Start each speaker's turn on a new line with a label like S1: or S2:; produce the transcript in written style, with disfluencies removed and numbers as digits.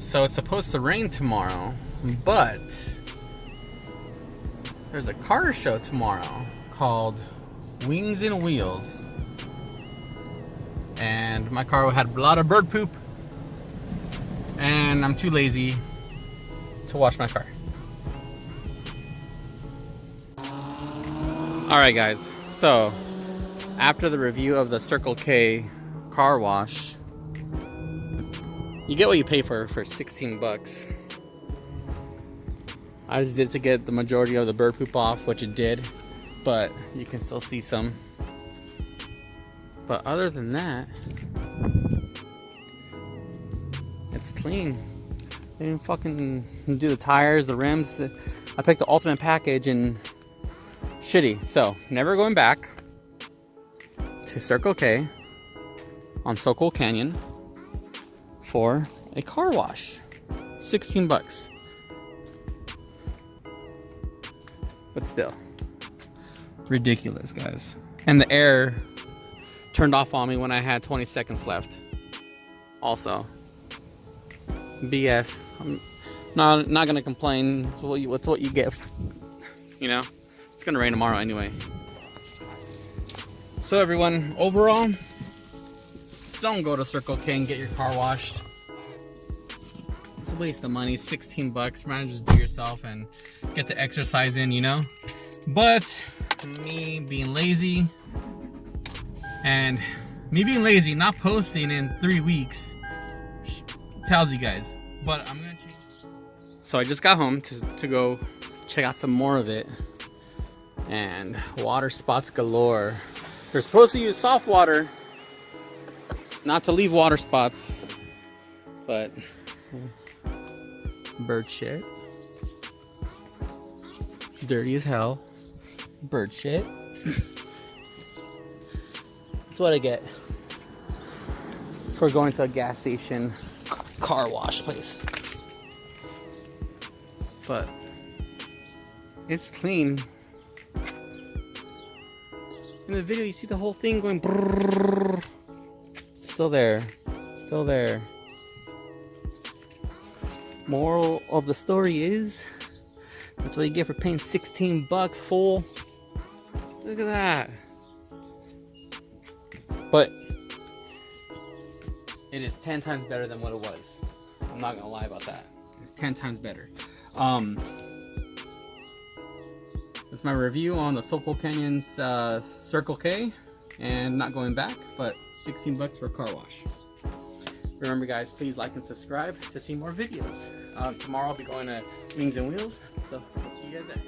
S1: So it's supposed to rain tomorrow, but there's a car show tomorrow called Wings and Wheels. And my car had a lot of bird poop, and I'm too lazy to wash my car. Alright guys, so after the review of the Circle K car wash, you get what you pay for 16 bucks. I just did to get the majority of the bird poop off, which it did, but you can still see some. But other than that, it's clean. They didn't fucking do the tires, the rims. I picked the ultimate package and shitty. So never going back to Circle K on Soquel Canyon for a car wash. 16 bucks. But still, ridiculous, guys. And the air turned off on me when I had 20 seconds left. Also, BS. I'm not gonna complain. It's what you get. You know, it's gonna rain tomorrow anyway. So everyone, overall, don't go to Circle K and get your car washed. It's a waste of money. 16 bucks. Might just do it yourself and get the exercise in, you know. But me being lazy, and me being lazy, not posting in 3 weeks, tells you guys. But I'm gonna change. So I just got home to go check out some more of it, and water spots galore. They're supposed to use soft water, not to leave water spots, but bird shit. Dirty as hell. Bird shit. That's what I get for going to a gas station car wash place. But it's clean. In the video you see the whole thing going brrrr. Still there. Still there. Moral of the story is, that's what you get for paying 16 bucks, fool. Look at that. But it is 10 times better than what it was. I'm not gonna lie about that. It's 10 times better. That's my review on the Soquel Canyon's Circle K, and not going back, but 16 bucks for a car wash. Remember guys, please like and subscribe to see more videos. Tomorrow I'll be going to Wings and Wheels, so I'll see you guys there.